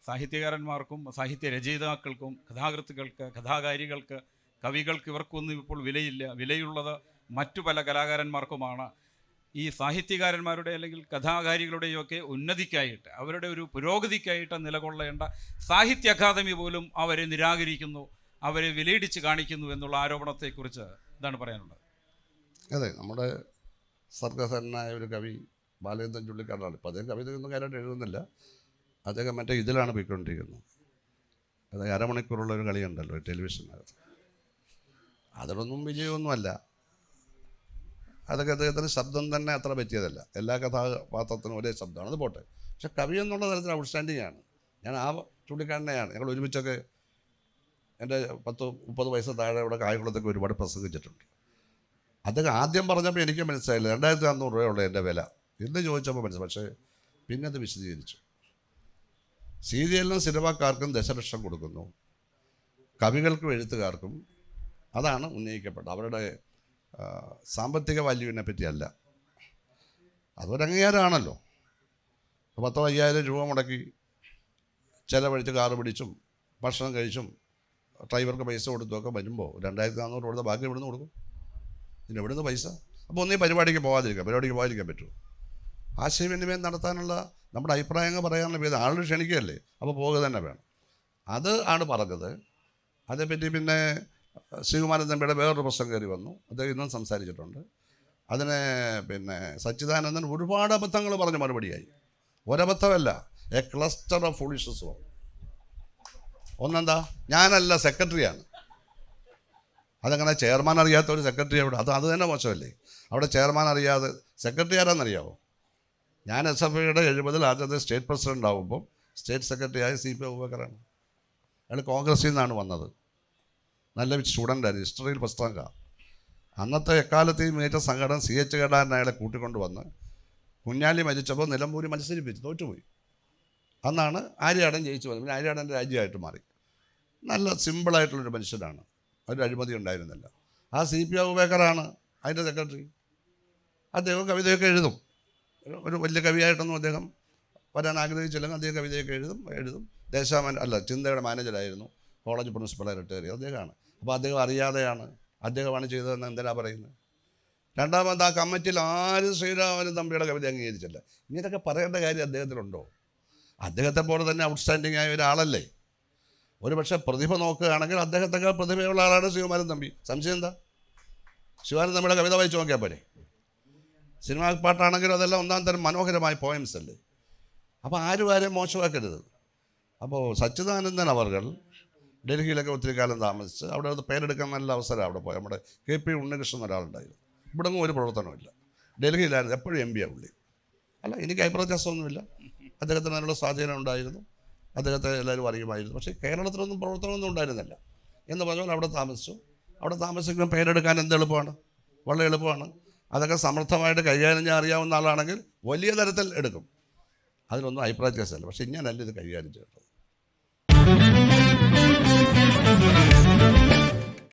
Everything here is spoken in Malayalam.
സാഹിത്യകാരന്മാർക്കും സാഹിത്യ രചയിതാക്കൾക്കും കഥാകൃത്തുക്കൾക്ക് കഥാകാരികൾക്ക് കവികൾക്ക് ഇവർക്കൊന്നും ഇപ്പോൾ വിലയില്ല. വിലയുള്ളത് മറ്റു പല കലാകാരന്മാർക്കുമാണ്. ഈ സാഹിത്യകാരന്മാരുടെ അല്ലെങ്കിൽ കഥാകാരികളുടെയൊക്കെ ഉന്നതിക്കായിട്ട് അവരുടെ ഒരു പുരോഗതിക്കായിട്ട് നിലകൊള്ളേണ്ട സാഹിത്യ അക്കാദമി പോലും അവരെ നിരാകരിക്കുന്നു, അവരെ വിലയിടിച്ച് കാണിക്കുന്നു എന്നുള്ള ആരോപണത്തെക്കുറിച്ച് എന്താണ് പറയാനുള്ളത്? അതെ, നമ്മുടെ സർഗസനായ ഒരു കവി ബാലചന്ദ്രൻ ചുള്ളിക്കാരനാണ്. ഇപ്പോൾ അദ്ദേഹം കവിതയൊന്നും കാര്യമായിട്ട് എഴുതുന്നില്ല. അദ്ദേഹം മറ്റേ ഇതിലാണ് പോയിക്കൊണ്ടിരിക്കുന്നത്. അതായത് അരമണിക്കൂറുള്ള ഒരു കളിയുണ്ടല്ലോ ടെലിവിഷനകത്ത്. അതിലൊന്നും വിജയമൊന്നുമല്ല. അതൊക്കെ അദ്ദേഹത്തിന് ശബ്ദം തന്നെ അത്ര പറ്റിയതല്ല. എല്ലാ കഥാപാത്രത്തിനും ഒരേ ശബ്ദമാണ്, അത് പോട്ടെ. പക്ഷെ കവി എന്നുള്ള തരത്തിൽ ഔട്ട്സ്റ്റാൻഡിങ് ആണ്. ഞാൻ ആ ചുള്ളിക്കാരനെയാണ്. ഞങ്ങൾ ഒരുമിച്ചൊക്കെ എൻ്റെ 10-30 വയസ്സ് താഴെ ഇവിടെ കായംകുളത്തൊക്കെ ഒരുപാട് പ്രസംഗിച്ചിട്ടുണ്ട്. അദ്ദേഹം ആദ്യം പറഞ്ഞപ്പോൾ എനിക്ക് മനസ്സിലായില്ല 2400 രൂപയുള്ള എൻ്റെ വില എന്ന് ചോദിച്ചപ്പോൾ മനസ്സിലായി. പക്ഷേ പിന്നെ അത് വിശദീകരിച്ചു. സീരിയലിനും സിനിമാക്കാർക്കും ദശലക്ഷം കൊടുക്കുന്നു, കവികൾക്കും എഴുത്തുകാർക്കും അതാണ് ഉന്നയിക്കപ്പെട്ടത്. അവരുടെ സാമ്പത്തിക വാല്യൂവിനെ പറ്റിയല്ല. അതൊരു അംഗീകാരമാണല്ലോ. 10,000-5000 രൂപ മുടക്കി ചിലവഴിച്ച് കാറ് പിടിച്ചും ഭക്ഷണം കഴിച്ചും ഡ്രൈവർക്ക് പൈസ കൊടുത്തുമൊക്കെ വരുമ്പോൾ 2400 കൊടുത്ത ബാക്കി എവിടുന്ന് കൊടുക്കും? പിന്നെ എവിടുന്ന് പൈസ? അപ്പോൾ ഒന്നീ പരിപാടിക്ക് പോകാതിരിക്കാൻ പറ്റുമോ? ആശയവിനിമയം നടത്താനുള്ള നമ്മുടെ അഭിപ്രായങ്ങൾ പറയാനുള്ള വേദം ആളുകൾ ക്ഷണിക്കുകയല്ലേ, അപ്പോൾ പോകുക തന്നെ വേണം. അത് ആണ് പറഞ്ഞത്. അതേപ്പറ്റി പിന്നെ ശ്രീകുമാരൻ തമ്പിയുടെ വേറൊരു പ്രശ്നം കയറി വന്നു. അദ്ദേഹം ഇന്നും സംസാരിച്ചിട്ടുണ്ട്. അതിനെ പിന്നെ സച്ചിദാനന്ദൻ ഒരുപാട് അബദ്ധങ്ങൾ പറഞ്ഞ് മറുപടിയായി. ഒരബദ്ധമല്ല, എ ക്ലസ്റ്റർ ഓഫ് ഫൂളിഷ്നസ്. ഒന്നെന്താ, ഞാനല്ല സെക്രട്ടറിയാണ്. അതങ്ങനെ ചെയർമാൻ അറിയാത്ത ഒരു സെക്രട്ടറി അവിടെ, അത് തന്നെ മോശമല്ലേ? അവിടെ ചെയർമാൻ അറിയാതെ സെക്രട്ടറി ആരാന്നറിയാമോ? ഞാൻ SFIയുടെ 70 ആദ്യത്തെ സ്റ്റേറ്റ് പ്രസിഡൻ്റ് ആകുമ്പോൾ സ്റ്റേറ്റ് സെക്രട്ടറിയായ CP അബൂബക്കറാണ്. അയാൾ കോൺഗ്രസിൽ നിന്നാണ് വന്നത്. നല്ല സ്റ്റുഡൻ്റായിരുന്നു, ഹിസ്റ്ററിയിൽ ഫസ്റ്റ് റാങ്കാണ്. അന്നത്തെ എക്കാലത്തെയും മികച്ച സംഘടന CH കേടാരൻ അയാളെ കൂട്ടിക്കൊണ്ട് വന്ന് കുഞ്ഞാലി മരിച്ചപ്പോൾ നിലമ്പൂരി മത്സരിപ്പിച്ച് തോറ്റുപോയി. അന്നാണ് ആര്യാടൻ ജയിച്ചു വന്നത്. പിന്നെ ആര്യാടൻ്റെ രാജ്യമായിട്ട് മാറി. നല്ല സിമ്പിളായിട്ടുള്ളൊരു മനുഷ്യനാണ്, ഒരു അഴിമതി ഉണ്ടായിരുന്നില്ല. ആ CP അബൂബക്കറാണ് അതിൻ്റെ സെക്രട്ടറി. അദ്ദേഹം കവിതയൊക്കെ എഴുതും. ഒരു വലിയ കവിയായിട്ടൊന്നും അദ്ദേഹം വരാൻ ആഗ്രഹിച്ചില്ലെങ്കിൽ അദ്ദേഹം കവിതയൊക്കെ എഴുതും. ചിന്തയുടെ മാനേജറായിരുന്നു, കോളേജ് പ്രിൻസിപ്പളായി റിട്ടയർ ചെയ്ത് അദ്ദേഹമാണ്. അപ്പോൾ അദ്ദേഹം അറിയാതെയാണ്, അദ്ദേഹമാണ് ചെയ്തതെന്ന് എന്തിനാ പറയുന്നത്? രണ്ടാമത് ആ കമ്മിറ്റിയിൽ ആരും ശ്രീരാമനും തമ്പിയുടെ കവിത അംഗീകരിച്ചില്ല. ഇങ്ങനെയൊക്കെ പറയേണ്ട കാര്യം അദ്ദേഹത്തിനുണ്ടോ? അദ്ദേഹത്തെ പോലെ തന്നെ ഔട്ട്സ്റ്റാൻഡിങ് ആയ ഒരാളല്ലേ. ഒരു പക്ഷേ പ്രതിഭ നോക്കുകയാണെങ്കിൽ അദ്ദേഹത്തൊക്കെ പ്രതിഭയുള്ള ആളാണ് ശ്രീകുമാരൻ തമ്പി. സംശയം എന്താ? ശ്രീകുമാരൻ തമ്പിയുടെ കവിത വായിച്ച് നോക്കിയാൽ പോരെ. സിനിമാ പാട്ടാണെങ്കിലും അതെല്ലാം ഒന്നാം തരം മനോഹരമായ പോയംസ് അല്ലേ. അപ്പോൾ ആരും മോശമാക്കരുത്. അപ്പോൾ സച്ചിദാനന്ദൻ അവർകൾ ഡൽഹിയിലൊക്കെ ഒത്തിരി കാലം താമസിച്ച് അവിടെ പേരെടുക്കാൻ നല്ല അവസരം അവിടെ പോയി. നമ്മുടെ KP ഉണ്ണികൃഷ്ണൻ ഒരാളുണ്ടായിരുന്നു. ഇവിടെ ഒന്നും ഒരു പ്രവർത്തനമില്ല, ഡൽഹിയിലായിരുന്നു, എപ്പോഴും MP പുള്ളി. അല്ല, എനിക്ക് അഭിപ്രായവ്യത്യാസമൊന്നുമില്ല. അദ്ദേഹത്തിന് അതിനുള്ള സ്വാധീനം ഉണ്ടായിരുന്നു, അദ്ദേഹത്തെ എല്ലാവരും അറിയുമായിരുന്നു. പക്ഷേ കേരളത്തിലൊന്നും പ്രവർത്തനമൊന്നും ഉണ്ടായിരുന്നില്ല. എന്ന് പറഞ്ഞാൽ അവിടെ താമസിച്ചു. അവിടെ താമസിക്കുമ്പോൾ പേരെടുക്കാൻ എന്ത് എളുപ്പമാണ്, വളരെ എളുപ്പമാണ്. അതൊക്കെ സമർത്ഥമായിട്ട് കൈകാര്യം ചെയ്യാൻ അറിയാവുന്ന ആളാണെങ്കിൽ വലിയ തരത്തിൽ എടുക്കും. അതിനൊന്നും അഭിപ്രായ വ്യത്യാസമല്ല. പക്ഷേ ഇങ്ങനല്ല ഇത് കൈകാര്യം ചെയ്യേണ്ടത്.